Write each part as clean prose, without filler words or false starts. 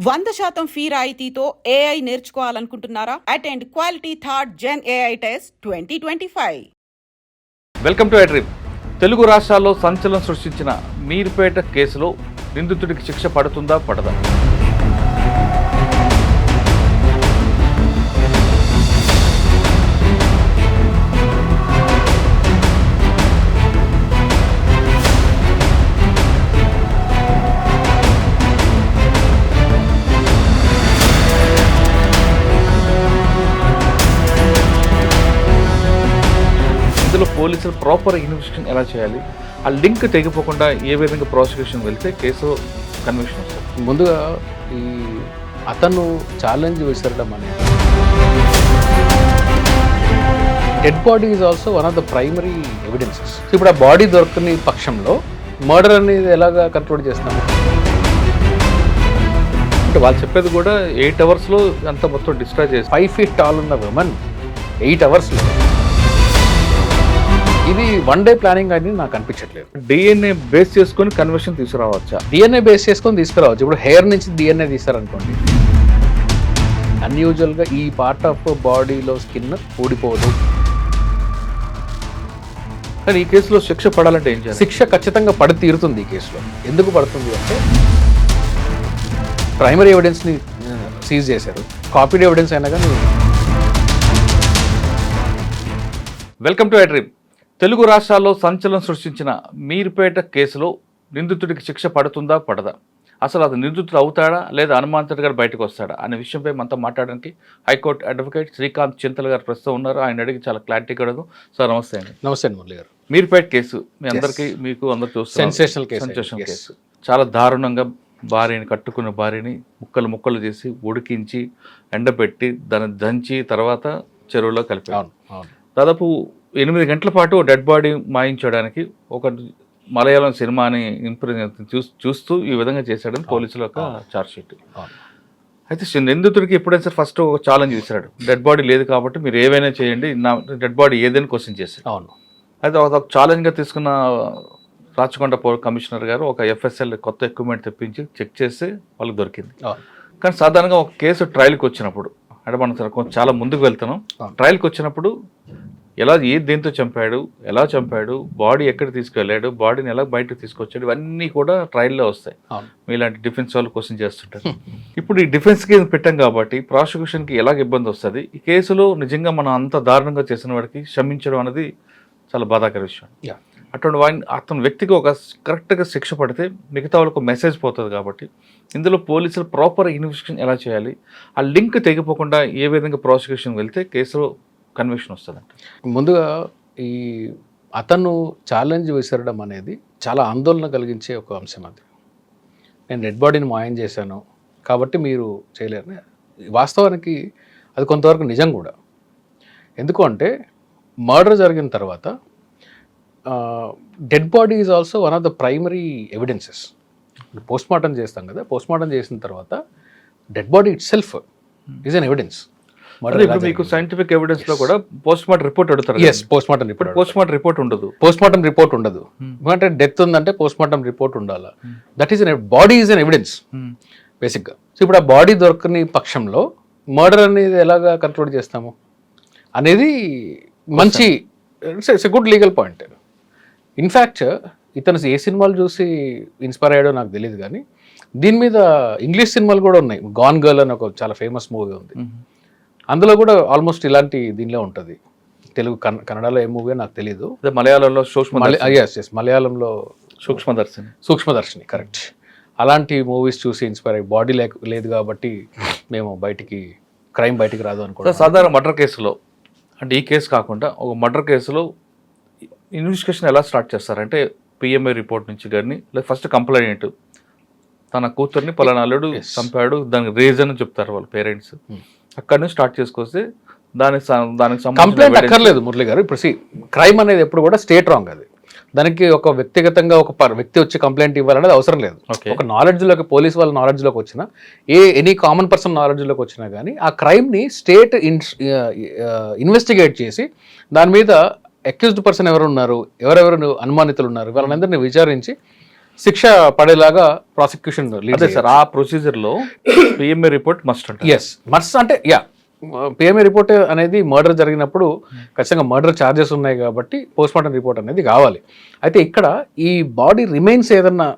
100% fee రాయితీతో AI నేర్చుకోవాలనుకుంటున్నారా? Attend quality third gen AI test 2025. Welcome to Edream. Telugu రాష్ట్రాల్లో సంచలనం సృష్టించిన మీర్పేట కేసులో నిందితుడికి శిక్ష పడుతుందా పడదా? ఇందులో పోలీసులు ప్రాపర్ ఇన్వెస్టిగేషన్ ఎలా చేయాలి, ఆ లింక్ తెగిపోకుండా ఏ విధంగా ప్రాసిక్యూషన్ వెళ్తే కేసు కన్విక్షన్ వస్తుంది. ముందుగా ఈ అతను ఛాలెంజ్ విసరడం అనేది dead body is also one of the primary evidences. ఇప్పుడు ఆ బాడీ దొరకని పక్షంలో మర్డర్ అనేది ఎలాగా కంట్రోల్ చేస్తాము అంటే వాళ్ళు చెప్పేది కూడా 8 అవర్స్లో అంత మొత్తం డిస్ట్రాయ్ చేసి 5 feet టాల్ ఉన్న విమన్ 8 అవర్స్లో ఇది వన్ డే ప్లానింగ్ అని నాకు అనిపించట్లేదు. డిఎన్ఏ బేస్ చేసుకొని కన్విక్షన్ తీసుకురావచ్చా? డిఎన్ఏ బేస్ చేసుకొని తీసుకురావచ్చు. ఇప్పుడు హెయిర్ నుంచి డిఎన్ఏ తీస్తారనుకోండి, అన్యూజువల్గా ఈ పార్ట్ ఆఫ్ బాడీలో స్కిన్ ఊడిపోదు. కానీ ఈ కేసులో శిక్ష పడాలంటే ఏం చేయాలి? శిక్ష ఖచ్చితంగా పడి తీరుతుంది ఈ కేసులో. ఎందుకు పడుతుంది అంటే ప్రైమరీ ఎవిడెన్స్ని సీజ్ చేశారు, కాపీడ్ ఎవిడెన్స్ అయినా కానీ. Welcome to Edream. తెలుగు రాష్ట్రాల్లో సంచలనం సృష్టించిన మీర్పేట కేసులో నిందితుడికి శిక్ష పడుతుందా పడదా? అసలు అది నిందితుడు అవుతాడా లేదా అనుమానితుడిగా బయటకు వస్తాడా అనే విషయంపై మనతో మాట్లాడడానికి హైకోర్టు అడ్వకేట్ శ్రీకాంత్ చింతల్ గారు ప్రస్తుతం ఉన్నారు. ఆయన అడిగి చాలా క్లారిటీగా అడుగు. సార్ నమస్తే అండి. నమస్తే అండి మురళి గారు. మీర్పేట కేసు మీ అందరికీ మీకు అందరు చూస్తారు, సెన్సేషనల్ కేసు. చాలా దారుణంగా భార్యని కట్టుకున్న భార్యని ముక్కలు ముక్కలు చేసి ఉడికించి ఎండబెట్టి దాన్ని దంచి తర్వాత చెరువులో కలిపారు. దాదాపు 8 గంటల పాటు డెడ్ బాడీ మాయించడానికి ఒక మలయాళం సినిమాని చూస్తూ ఈ విధంగా చేశాడని పోలీసుల యొక్క ఛార్జ్షీట్. అయితే నిందితుడికి ఎప్పుడైనా ఫస్ట్ ఒక ఛాలెంజ్ చేశాడు, డెడ్ బాడీ లేదు కాబట్టి మీరు ఏవైనా చేయండి, నా డెడ్ బాడీ ఏదైనా క్వశ్చన్ చేశాడు. అవును. అయితే ఒక ఛాలెంజ్గా తీసుకున్న రాచకొండ కమిషనర్ గారు ఒక FSL కొత్త ఎక్విప్మెంట్ తెప్పించి చెక్ చేసి వాళ్ళకి దొరికింది. కానీ సాధారణంగా ఒక కేసు ట్రయల్కి వచ్చినప్పుడు అంటే మనం చాలా ముందుకు వెళ్తున్నాం, ట్రయల్కి వచ్చినప్పుడు దేంతో చంపాడు, ఎలా చంపాడు, బాడీ ఎక్కడ తీసుకెళ్ళాడు, బాడీని ఎలా బయటకు తీసుకొచ్చాడు, ఇవన్నీ కూడా ట్రయల్లో వస్తాయి. మీలాంటి డిఫెన్స్ వాళ్ళు క్వశ్చన్ చేస్తుంటారు. ఇప్పుడు ఈ డిఫెన్స్ కేసు పెట్టాం కాబట్టి ప్రాసిక్యూషన్కి ఎలాగ ఇబ్బంది వస్తుంది. ఈ కేసులో నిజంగా మనం అంత దారుణంగా చేసిన వాడికి క్షమించడం అనేది చాలా బాధాకర విషయం. అటువంటి అతని వ్యక్తికి ఒక కరెక్ట్గా శిక్ష పడితే మిగతా వాళ్ళకు మెసేజ్ పోతుంది. కాబట్టి ఇందులో పోలీసులు ప్రాపర్ ఇన్వెస్టిగేషన్ ఎలా చేయాలి, ఆ లింక్ తెగిపోకుండా ఏ విధంగా ప్రాసిక్యూషన్ వెళ్తే కేసులో కన్విక్షన్ వస్తుందంట. ముందుగా ఈ అతను ఛాలెంజ్ విసరడం అనేది చాలా ఆందోళన కలిగించే ఒక అంశం. అది నేను డెడ్ బాడీని మాయం చేశాను కాబట్టి మీరు చేయలేరు. వాస్తవానికి అది కొంతవరకు నిజం కూడా. ఎందుకు అంటే మర్డర్ జరిగిన తర్వాత dead body is also one of the primary evidences. Post mortem చేస్తాం కదా, పోస్ట్ మార్టం చేసిన తర్వాత dead body it self is an evidence. మీకు సైంటిఫిక్ ఎవిడెన్స్ లో కూడా పోస్ట్ మార్టం రిపోర్ట్ అడుగుతారు. పోస్ట్ మార్టం రిపోర్ట్ ఉండదు. పోస్ట్ మార్టం రిపోర్ట్ ఉండదు. అంటే డెత్ ఉందంటే పోస్ట్ మార్టం రిపోర్ట్ ఉండాలి. That is body is an evidence బేసిక్గా. సో ఇప్పుడు ఆ బాడీ దొరకని పక్షంలో మర్డర్ అనేది ఎలాగా కంట్రోల్ చేస్తాము అనేది మంచి it's a good legal point. In fact ఇతను ఏ సినిమాలు చూసి ఇన్స్పైర్ అయ్యాడో నాకు తెలియదు, కానీ దీని మీద ఇంగ్లీష్ సినిమాలు కూడా ఉన్నాయి. గాన్ గర్ల్ అని ఒక చాలా ఫేమస్ మూవీ ఉంది, అందులో కూడా ఆల్మోస్ట్ ఇలాంటి దీనిలో ఉంటుంది. తెలుగు కన్నడలో ఏ మూవీ నాకు తెలియదు, మలయాళంలో మలయాళంలో సూక్ష్మదర్శిని కరెక్ట్. అలాంటి మూవీస్ చూసి ఇన్స్పైర్ అయ్యి బాడీ లేదు కాబట్టి మేము క్రైమ్ బయటికి రాదు అనుకో. సాధారణ మర్డర్ కేసులో అంటే ఈ కేసు కాకుండా ఒక మర్డర్ కేసులో ఇన్వెస్టిగేషన్ ఎలా స్టార్ట్ చేస్తారంటే PMI రిపోర్ట్ నుంచి కానీ లేదా ఫస్ట్ కంప్లైంట్ తన కూతుర్ని పలానా అల్లుడు చంపాడు, దానికి రీజన్ చెప్తారు వాళ్ళ పేరెంట్స్. అక్కడ నుంచి స్టార్ట్ చేసుకొస్తే దానికి కంప్లైంట్ అక్కర్లేదు మురళి గారు. ఇప్పుడు క్రైమ్ అనేది ఎప్పుడు కూడా స్టేట్ రాంగ్. అది దానికి ఒక వ్యక్తిగతంగా ఒక వ్యక్తి వచ్చి కంప్లైంట్ ఇవ్వాలనేది అవసరం లేదు. ఒక నాలెడ్జ్లోకి పోలీస్ వాళ్ళ నాలెడ్జ్లోకి వచ్చినా ఎనీ కామన్ పర్సన్ నాలెడ్జ్లోకి వచ్చినా కానీ ఆ క్రైమ్ని స్టేట్ ఇన్వెస్టిగేట్ చేసి దాని మీద అక్యూజ్డ్ పర్సన్ ఎవరు ఉన్నారు, ఎవరెవరు అనుమానితులు ఉన్నారు, వాళ్ళందరినీ విచారించి శిక్ష పడేలాగా ప్రాసిక్యూషన్ అదే సార్ ఆ ప్రొసీజర్ లో పిఎంఏ రిపోర్ట్ మస్ట్ ఉంటుంది. ఎస్ మస్ట్ అంటే పిఎంఏ రిపోర్ట్ అనేది మర్డర్ జరిగినప్పుడు ఖచ్చితంగా మర్డర్ ఛార్జెస్ ఉన్నాయి కాబట్టి పోస్ట్మార్టం రిపోర్ట్ అనేది కావాలి. అయితే ఇక్కడ ఈ బాడీ రిమైన్స్ ఏదన్నా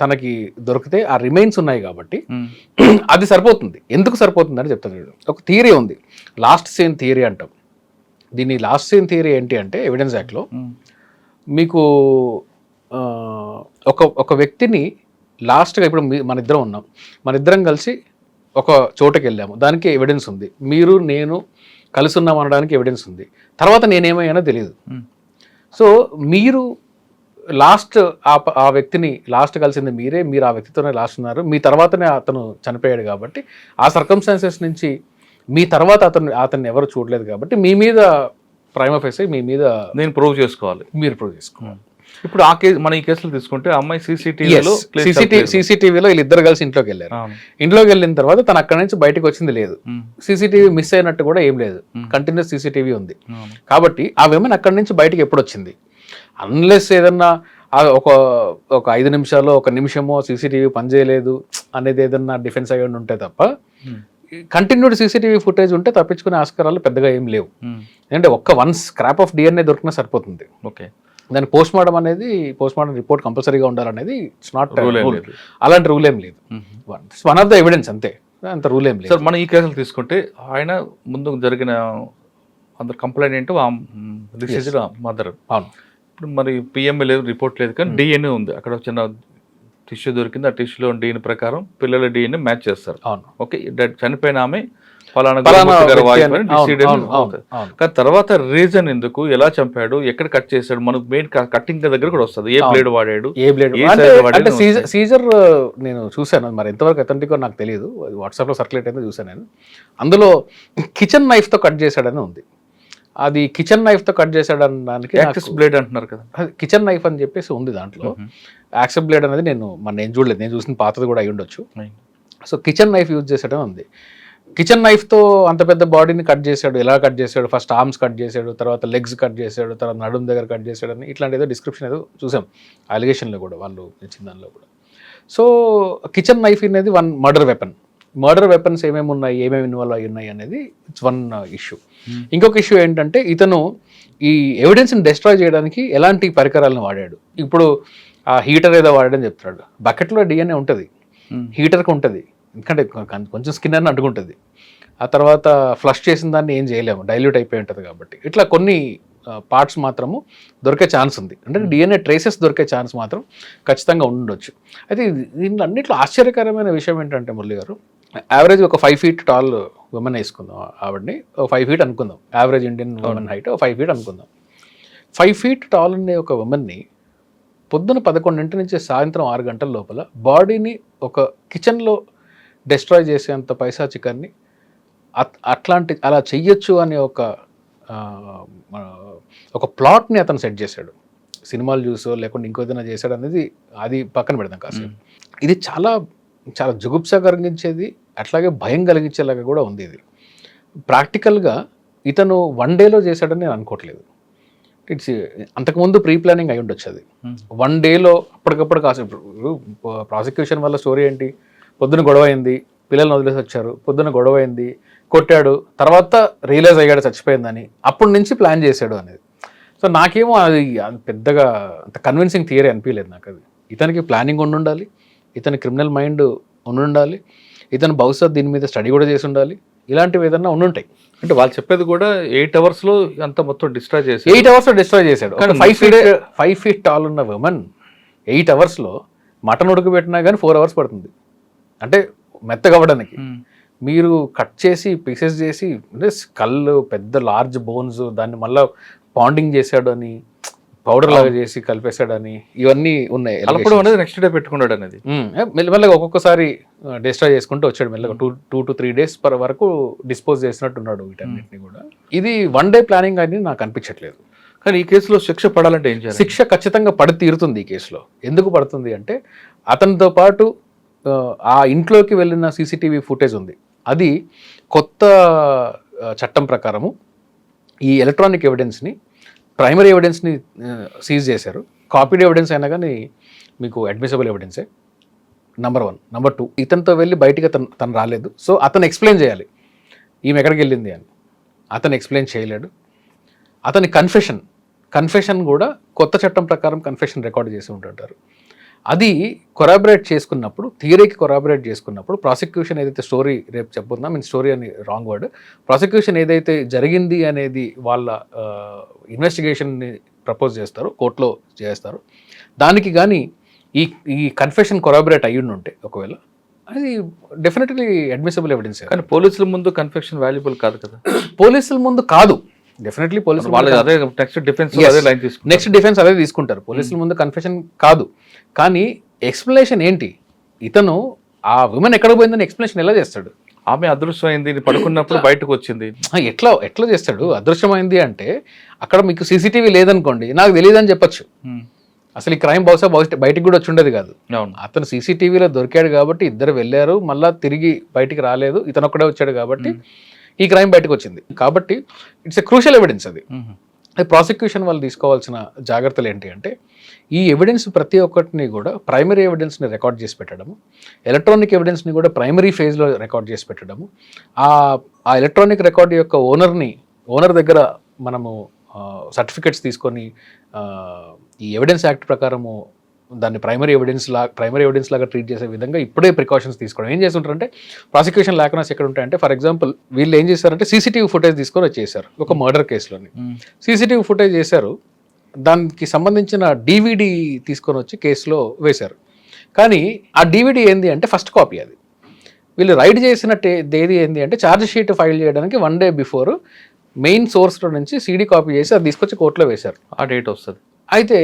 తనకి దొరికితే ఆ రిమైన్స్ ఉన్నాయి కాబట్టి అది సరిపోతుంది. ఎందుకు సరిపోతుంది అని చెప్తాను. ఒక థియరీ ఉంది, లాస్ట్ సీన్ థియరీ అంటాం. దీన్ని లాస్ట్ సీన్ థియరీ ఏంటి అంటే ఎవిడెన్స్ యాక్ట్లో మీకు ఒక వ్యక్తిని లాస్ట్గా ఇప్పుడు మన ఇద్దరం ఉన్నాం, మన ఇద్దరం కలిసి ఒక చోటకి వెళ్ళాము, దానికి ఎవిడెన్స్ ఉంది. మీరు నేను కలిసి ఉన్నాం అనడానికి ఎవిడెన్స్ ఉంది. తర్వాత నేనేమయ్యానో తెలియదు. సో మీరు లాస్ట్ ఆ వ్యక్తిని లాస్ట్ కలిసింది మీరే, మీరు ఆ వ్యక్తితోనే లాస్ట్ ఉన్నారు, మీ తర్వాతనే అతను చనిపోయాడు కాబట్టి ఆ సర్కమ్స్టాన్సెస్ నుంచి మీ తర్వాత అతన్ని ఎవరు చూడలేదు కాబట్టి మీ మీద ప్రైమా ఫేస్ మీ మీద నేను ప్రూవ్ చేసుకోవాలి, మీరు ప్రూవ్ చేసుకోవాలి. ఇప్పుడు ఆ కేసు మన ఈ కేసులో తీసుకుంటే అమ్మాయి సీసీటీవీలో వీళ్ళిద్దరు కలిసి ఇంట్లోకి వెళ్ళారు. ఇంట్లోకి వెళ్ళిన తర్వాత తను అక్కడి నుంచి బయటకు వచ్చింది లేదు, సీసీటీవీ మిస్ అయినట్టు కూడా ఏం లేదు, కంటిన్యూస్ సీసీటీవీ ఉంది. కాబట్టి ఆ విమెన్ అక్కడి నుంచి బయటకు ఎప్పుడు వచ్చింది? అన్లెస్ ఏదన్నా ఒక 5 నిమిషాలు 1 నిమిషమో సీసీటీవీ పనిచేయలేదు అనేది ఏదన్నా డిఫెన్స్ అయ్యి ఉంటే తప్ప కంటిన్యూడ్ సీసీటీవీ ఫుటేజ్ ఉంటే తప్పించుకునే ఆస్కారాలు పెద్దగా ఏం లేవు. ఎందుకంటే వన్స్ స్క్రాప్ ఆఫ్ డిఎన్ఏ దొరికినా సరిపోతుంది. ఓకే, దాని పోస్ట్మార్టం రిపోర్ట్ కంపల్సరీగా ఉండాలనేది ఇట్స్ నాట్ రూల్. అలాంటి రూల్ ఏం లేదు. వన్ ఆఫ్ ద ఎవిడెన్స్ అంతే, అంత రూల్ ఏం లేదు. సార్ మనం ఈ కేసులు తీసుకుంటే ఆయన ముందు జరిగిన అందరు కంప్లైంట్ ఏంటో మదర్. అవును. ఇప్పుడు మరి పిఎంఏ లేదు, రిపోర్ట్ లేదు, కానీ డిఎన్ఏ ఉంది. అక్కడ చిన్న టిష్యూ దొరికింది, ఆ టిష్యూలో డిఎన్ఏ ప్రకారం పిల్లల డిఎన్ఏ మ్యాచ్ చేస్తారు. ఓకే, చనిపోయిన ఆమె ఫలానా కానీ తర్వాత రీజన్ ఎందుకు, ఎలా చంపాడు, ఎక్కడ కట్ చేశాడు, మనకు మెయిన్ కట్టింగ్ దగ్గర కూడా వస్తుంది. ఏ బ్లేడ్ వాడాడు, అంటే సీజర్ నేను చూశాను, మరి ఎంతవరకు అథెంటిక్ నాకు తెలియదు, వాట్సాప్ లో సర్క్యులేట్ అయితే చూసాను నేను. అందులో కిచెన్ నైఫ్ తో కట్ చేశాడని ఉంది. అది కిచెన్ నైఫ్ తో కట్ చేశాడు అనడానికి బ్లేడ్ అంటున్నారు కదా, కిచెన్ నైఫ్ అని చెప్పేసి ఉంది దాంట్లో. యాక్సెస్ బ్లేడ్ అనేది నేను చూడలేదు, నేను చూసిన పాతది కూడా అయి ఉండొచ్చు. సో కిచెన్ నైఫ్ యూజ్ చేసాడని ఉంది. కిచెన్ నైఫ్తో అంత పెద్ద బాడీని కట్ చేశాడు, ఎలా కట్ చేశాడు, ఫస్ట్ ఆర్మ్స్ కట్ చేశాడు, తర్వాత లెగ్స్ కట్ చేశాడు, తర్వాత నడుం దగ్గర కట్ చేశాడు అని ఇట్లాంటి ఏదో డిస్క్రిప్షన్ ఏదో చూసాం అలిగేషన్లో కూడా, వాళ్ళు ఇచ్చిన దానిలో కూడా. సో కిచెన్ నైఫ్ అనేది వన్ మర్డర్ వెపన్స్ ఏమేమి ఇన్వాల్వ్ అయి ఉన్నాయి అనేది ఇట్స్ వన్ ఇష్యూ. ఇంకొక ఇష్యూ ఏంటంటే ఇతను ఈ ఎవిడెన్స్ని డెస్ట్రాయ్ చేయడానికి ఎలాంటి పరికరాలను వాడాడు. ఇప్పుడు ఆ హీటర్ ఏదో వాడని చెప్తాడు, బకెట్లో డిఎన్ఏ ఉంటుంది, హీటర్కి ఉంటుంది, ఎందుకంటే కొంచెం స్కిన్ అని అంటుకుంటుంది. ఆ తర్వాత ఫ్లష్ చేసిన దాన్ని ఏం చేయలేము, డైల్యూట్ అయిపోయి ఉంటుంది కాబట్టి. ఇట్లా కొన్ని పార్ట్స్ మాత్రము దొరికే ఛాన్స్ ఉంది, అంటే డిఎన్ఏ ట్రేసెస్ దొరికే ఛాన్స్ మాత్రం ఖచ్చితంగా ఉండొచ్చు. అయితే దీంట్లో అన్నింటిలో ఆశ్చర్యకరమైన విషయం ఏంటంటే మురళి గారు, యావరేజ్ ఒక 5 feet టాల్ ఉమెన్ వేసుకుందాం, ఆవిడని 5 feet అనుకుందాం, average Indian women height 5 feet అనుకుందాం. 5 feet టాల్ ఉండే ఒక ఉమెన్ని పొద్దున 11 నుంచి సాయంత్రం 6 గంటల లోపల బాడీని ఒక కిచెన్లో డెస్ట్రాయ్ చేసేంత పైశాచికాన్ని అలా చెయ్యొచ్చు అనే ఒక ప్లాట్ని అతను సెట్ చేశాడు. సినిమాలు చూసో లేకుండా ఇంకో ఏదైనా చేశాడు అనేది అది పక్కన పెడదాం కాసేపు. ఇది చాలా చాలా జుగుప్స కలిగించేది, అట్లాగే భయం కలిగించేలాగా కూడా ఉంది. ఇది ప్రాక్టికల్గా ఇతను 1 dayలో చేశాడని నేను అనుకోవట్లేదు. ఇట్స్ అంతకుముందు ప్రీ ప్లానింగ్ అయి ఉండొచ్చు. అది 1 dayలో అప్పటికప్పుడు కాసేపు. ప్రాసిక్యూషన్ వల్ల స్టోరీ ఏంటి, పొద్దున గొడవ అయింది, పిల్లల్ని వదిలేసి వచ్చారు, పొద్దున గొడవ అయింది, కొట్టాడు, తర్వాత రియలైజ్ అయ్యాడు చచ్చిపోయిందని, అప్పటి నుంచి ప్లాన్ చేశాడు అనేది. సో నాకేమో అది పెద్దగా అంత కన్విన్సింగ్ థియరీ అనిపించలేదు నాకు. అది ఇతనికి ప్లానింగ్ ఉండాలి, ఇతని క్రిమినల్ మైండ్ ఉండాలి, ఇతను బహుశా దీని మీద స్టడీ కూడా చేసి ఉండాలి, ఇలాంటివి ఏదన్నా ఉండుంటాయి. అంటే వాళ్ళు చెప్పేది కూడా 8 hours అంతా మొత్తం డిస్ట్రాయ్ చేసి 8 hours డిస్ట్రాయ్ చేశాడు. 5 feet టాల్ ఉన్న ఉమెన్ 8 hours మటన్ ఉడకబెట్టినా కానీ 4 hours పడుతుంది, అంటే మెత్తగవ్వడానికి. మీరు కట్ చేసి పీసెస్ చేసి, అంటే స్కల్ పెద్ద లార్జ్ బోన్స్, దాన్ని మళ్ళీ పాండింగ్ చేశాడు అని, పౌడర్ లాగా చేసి కలిపేశాడని, ఇవన్నీ ఉన్నాయి. నెక్స్ట్ డే పెట్టుకున్నాడు అనేది మెల్లమెల్లగా ఒక్కొక్కసారి డిస్ట్రాయ్ చేసుకుంటూ వచ్చాడు మెల్లగా. 2 to 3 days వరకు డిస్పోజ్ చేసినట్టున్నాడు వీటన్నిటిని కూడా. ఇది 1 day ప్లానింగ్ అని నాకు అనిపించట్లేదు. కానీ ఈ కేసులో శిక్ష పడాలంటే ఏం చేయాలి? శిక్ష ఖచ్చితంగా పడి తీరుతుంది ఈ కేసులో. ఎందుకు పడుతుంది అంటే అతనితో పాటు ఆ ఇంట్లోకి వెళ్ళిన సీసీటీవీ ఫుటేజ్ ఉంది. అది కొత్త చట్టం ప్రకారము ఈ ఎలక్ట్రానిక్ ఎవిడెన్స్ని, ప్రైమరీ ఎవిడెన్స్ని సీజ్ చేశారు. కాపీడ్ ఎవిడెన్స్ అయినా కానీ మీకు అడ్మిసిబుల్ ఎవిడెన్సే నెంబర్ 1. నెంబర్ 2, ఇతనితో వెళ్ళి బయటికి తను రాలేదు, సో అతను ఎక్స్ప్లెయిన్ చేయాలి ఈమె ఎక్కడికి వెళ్ళింది అని. అతను ఎక్స్ప్లెయిన్ చేయలేడు. అతని కన్ఫెషన్ కూడా కొత్త చట్టం ప్రకారం కన్ఫెషన్ రికార్డ్ చేసి ఉంటుంటారు. అది కొరాబరేట్ చేసుకున్నప్పుడు, థియరీకి కొరాబరేట్ చేసుకున్నప్పుడు ప్రాసిక్యూషన్ ఏదైతే స్టోరీ రేపు చెప్పుకుందాం, స్టోరీ అని రాంగ్ వర్డ్, ప్రాసిక్యూషన్ ఏదైతే జరిగింది అనేది వాళ్ళ ఇన్వెస్టిగేషన్ని ప్రపోజ్ చేస్తారో, కోర్టులో చేస్తారు, దానికి కానీ ఈ కన్ఫెషన్ కొరాబరేట్ అయ్యి ఉంటే ఒకవేళ అది డెఫినెట్లీ అడ్మిసిబుల్ ఎవిడెన్స్. కానీ పోలీసుల ముందు కన్ఫెక్షన్ వాల్యుబుల్ కాదు కదా. పోలీసుల ముందు కాదు, డెఫినెట్లీ పోలీసులు అదే నెక్స్ట్ డిఫెన్స్ అదే లైన్ తీసుకుంటారు. నెక్స్ట్ డిఫెన్స్ అదే తీసుకుంటారు. పోలీసుల ముందు కన్ఫెషన్ కాదు, కానీ ఎక్స్ప్లెనేషన్ ఏంటి, ఇతను ఆ విమెన్ ఎక్కడ పోయిందని ఎక్స్ప్లెనేషన్ ఎలా చేస్తాడు? ఆమె అదృశ్యమైంది, పడుకున్నప్పుడు బయటకు వచ్చింది, ఎట్లా చేస్తాడు? అదృశ్యమైంది అంటే అక్కడ మీకు సీసీటీవీ లేదనుకోండి, నాకు తెలియదని చెప్పొచ్చు. అసలు ఈ క్రైమ్ బహుశా బయటికి కూడా వచ్చి ఉండేది కాదు. అతను సీసీటీవీలో దొరికాడు కాబట్టి ఇద్దరు వెళ్ళారు, మళ్ళీ తిరిగి బయటికి రాలేదు, ఇతను ఒక్కడే వచ్చాడు కాబట్టి ఈ క్రైమ్ బయటకు వచ్చింది. కాబట్టి ఇట్స్ ఎ క్రూషియల్ ఎవిడెన్స్. అది ప్రాసిక్యూషన్ వాళ్ళు తీసుకోవాల్సిన జాగ్రత్తలు ఏంటి అంటే, ఈ ఎవిడెన్స్ ప్రతి ఒక్కటిని కూడా ప్రైమరీ ఎవిడెన్స్ని రికార్డ్ చేసి పెట్టడము, ఎలక్ట్రానిక్ ఎవిడెన్స్ని కూడా ప్రైమరీ ఫేజ్లో రికార్డ్ చేసి పెట్టడము, ఆ ఎలక్ట్రానిక్ రికార్డ్ యొక్క ఓనర్ దగ్గర మనము సర్టిఫికెట్స్ తీసుకొని ఈ ఎవిడెన్స్ యాక్ట్ ప్రకారము దాన్ని ప్రైమరీ ఎవిడెన్స్ లాగా ట్రీట్ చేసే విధంగా ఇప్పుడే ప్రికాషన్స్ తీసుకోవడం. ఏం చేస్తుంటారంటే ప్రాసిక్యూషన్ లేకనెస్ ఎక్కడ ఉంటాయంటే, ఫర్ ఎగ్జాంపుల్ వీళ్ళు ఏం చేశారంటే సీసీటీవీ ఫుటేజ్ తీసుకొని వచ్చేసారు ఒక మర్డర్ కేసులోని. సీసీటీవీ ఫుటేజ్ చేశారు, దానికి సంబంధించిన DVD తీసుకొని వచ్చి కేసులో వేశారు. కానీ ఆ DVD ఏంది అంటే ఫస్ట్ కాపీ. అది వీళ్ళు రైడ్ చేసిన తేదీ ఏంది అంటే ఛార్జ్ షీట్ ఫైల్ చేయడానికి 1 day బిఫోర్ మెయిన్ సోర్స్లో నుంచి CD కాపీ చేసి అది తీసుకొచ్చి కోర్టులో వేశారు. ఆ డేట్ వస్తుంది. అయితే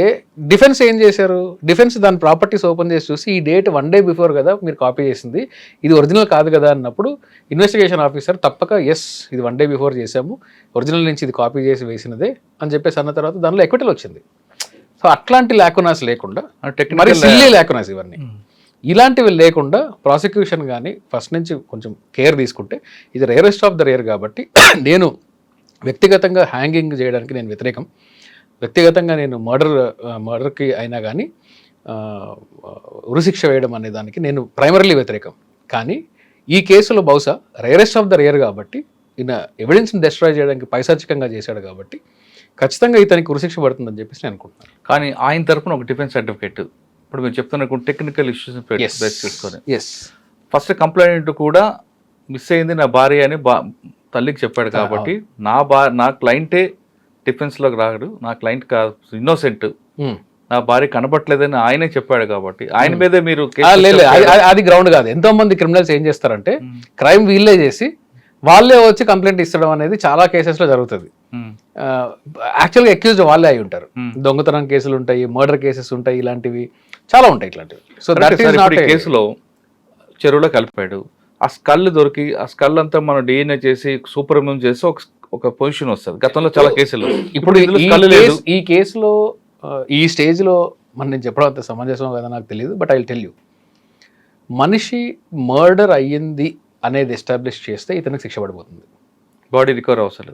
డిఫెన్స్ ఏం చేశారు, డిఫెన్స్ దాని ప్రాపర్టీస్ ఓపెన్ చేసి చూసి ఈ డేట్ 1 day బిఫోర్ కదా మీరు కాపీ చేసింది, ఇది ఒరిజినల్ కాదు కదా అన్నప్పుడు ఇన్వెస్టిగేషన్ ఆఫీసర్ తప్పక ఎస్ ఇది 1 day బిఫోర్ చేసాము, ఒరిజినల్ నుంచి ఇది కాపీ చేసి వేసినదే అని చెప్పేసి అన్న తర్వాత దానిలో ఎక్విటల్ వచ్చింది. సో అట్లాంటి లాకునాస్ లేకుండా, మరి సిల్లీ లాకునాస్ ఇవన్నీ ఇలాంటివి లేకుండా ప్రాసిక్యూషన్ కానీ ఫస్ట్ నుంచి కొంచెం కేర్ తీసుకుంటే, ఇది రేరెస్ట్ ఆఫ్ ద రేర్ కాబట్టి నేను వ్యక్తిగతంగా హ్యాంగింగ్ చేయడానికి నేను వ్యతిరేకం. వ్యక్తిగతంగా నేను మర్డర్కి అయినా కానీ ఉరిశిక్ష వేయడం అనే దానికి నేను ప్రైమరీలీ వ్యతిరేకం. కానీ ఈ కేసులో బహుశా రేరెస్ట్ ఆఫ్ ద రేర్ కాబట్టి, ఈయన ఎవిడెన్స్ని డిస్ట్రాయ్ చేయడానికి పైశాచికంగా చేశాడు కాబట్టి ఖచ్చితంగా ఇతనికి ఉరిశిక్ష పడుతుందని చెప్పేసి నేను అనుకుంటున్నాను. కానీ ఆయన తరఫున ఒక డిఫెన్స్ సర్టిఫికేట్ ఇప్పుడు మీరు చెప్తున్న టెక్నికల్ ఇష్యూస్ బేస్ చేసుకొని ఫస్ట్ కంప్లైంట్ కూడా మిస్ అయింది నా భార్య అని తల్లికి చెప్పాడు కాబట్టి నా క్లయింటే డిఫెన్స్లోకి రాడు, నా క్లయింట్ ఇన్నోసెంట్, నా భార్య కనబట్లేదని ఆయనే చెప్పాడు కాబట్టి ఆయన మీదే మీరు అది గ్రౌండ్ కాదు. ఎంతో మంది క్రిమినల్స్ ఏం చేస్తారంటే క్రైమ్ వీళ్ళే చేసి వాళ్ళే వచ్చి కంప్లైంట్ ఇస్తడం అనేది చాలా కేసెస్లో జరుగుతుంది. యాక్చువల్గా అక్యూజ్డ్ వాళ్ళే అయి ఉంటారు. దొంగతనం కేసులు ఉంటాయి, మర్డర్ కేసెస్ ఉంటాయి, ఇలాంటివి చాలా ఉంటాయి ఇట్లాంటివి. సో దట్ కేసులో చెరువులో కలిపాడు, ఆ స్కల్ దొరికి ఆ స్కల్ అంతా మనం DNA చేసి సూపర్మూన్ చేసి ఒక పొజిషన్ వస్తుంది. గతంలో చాలా కేసులు, ఇప్పుడు ఈ కేసులో ఈ స్టేజ్లో నేను చెప్పడం అంత సమంజసం కదా నాకు తెలియదు, but I will tell you, మనిషి మర్డర్ అయ్యింది అనేది ఎస్టాబ్లిష్ చేస్తే ఇతనికి శిక్ష పడిపోతుంది. బాడీ రికవర్ అవసరం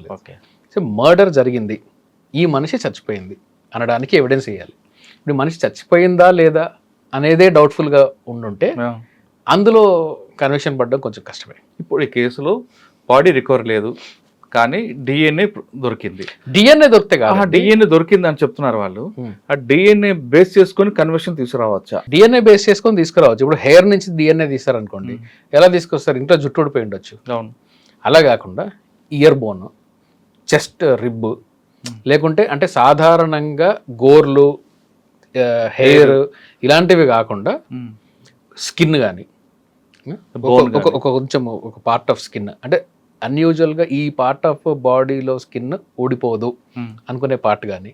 లేదు. ఓకే, సో మర్డర్ జరిగింది, ఈ మనిషి చచ్చిపోయింది అనడానికి ఎవిడెన్స్ ఇవ్వాలి. ఇప్పుడు మనిషి చచ్చిపోయిందా లేదా అనేదే డౌట్ఫుల్గా ఉండుంటే అందులో కన్విక్షన్ పడడం కొంచెం కష్టమే. ఇప్పుడు ఈ కేసులో బాడీ రికవర్ లేదు కానీ DNA దొరికింది. DNA దొరికితే కాదు, DNA దొరికింది అని చెప్తున్నారు వాళ్ళు. ఆ DNA బేస్ చేసుకొని కన్వర్షన్ తీసుకురావచ్చా? DNA బేస్ చేసుకొని తీసుకురావచ్చు. ఇప్పుడు హెయిర్ నుంచి DNA తీస్తారనుకోండి, ఎలా తీసుకొస్తారు? ఇంట్లో జుట్టు ఊడిపోయి ఉండొచ్చు. అవును. అలా కాకుండా ఇయర్ బోన్, చెస్ట్ రిబ్, లేకుంటే అంటే సాధారణంగా గోర్లు, హెయిర్ ఇలాంటివి కాకుండా స్కిన్ కానీ కొంచెం ఒక పార్ట్ ఆఫ్ స్కిన్, అంటే అన్యూజువల్గా ఈ పార్ట్ ఆఫ్ బాడీలో స్కిన్ ఊడిపోదు అనుకునే పార్ట్ కానీ,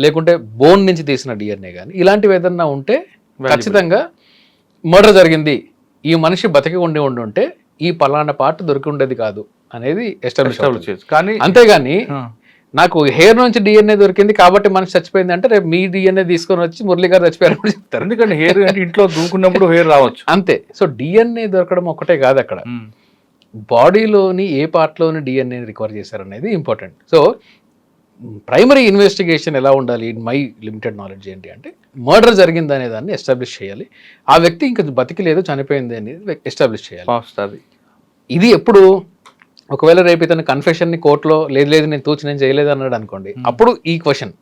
లేకుంటే బోన్ నుంచి తీసిన DNA కానీ, ఇలాంటివి ఏదన్నా ఉంటే ఖచ్చితంగా మర్డర్ జరిగింది, ఈ మనిషి బతికి ఉంటే ఈ పలానా పార్ట్ దొరికి ఉండేది కాదు అనేది ఎస్టాబ్లిష్ చేయొచ్చు. కానీ అంతేగాని నాకు హెయిర్ నుంచి DNA దొరికింది కాబట్టి మనిషి చచ్చిపోయింది అంటే రేపు మీ DNA తీసుకొని వచ్చి మురళి గారు చచ్చిపోయారు కూడా చెప్తారు. ఎందుకంటే హెయిర్ అంటే ఇంట్లో దూకున్నప్పుడు హెయిర్ రావచ్చు అంతే. సో DNA దొరకడం ఒకటే కాదు, అక్కడ బాడీలోని ఏ పార్ట్లోని DNA రికవర్ చేశారనేది ఇంపార్టెంట్. సో ప్రైమరీ ఇన్వెస్టిగేషన్ ఎలా ఉండాలి, మై లిమిటెడ్ నాలెడ్జ్ ఏంటి అంటే, మర్డర్ జరిగింది అనే దాన్ని ఎస్టాబ్లిష్ చేయాలి, ఆ వ్యక్తి ఇంకా బతికి లేదు చనిపోయింది అనేది ఎస్టాబ్లిష్ చేయాలి. ఫాస్ట్ అది. ఇది ఎప్పుడు, ఒకవేళ రేపు ఇతను కన్ఫెషన్ని కోర్టులో లేదు నేను చేయలేదు అన్నాడు అనుకోండి, అప్పుడు ఈ క్వశ్చన్.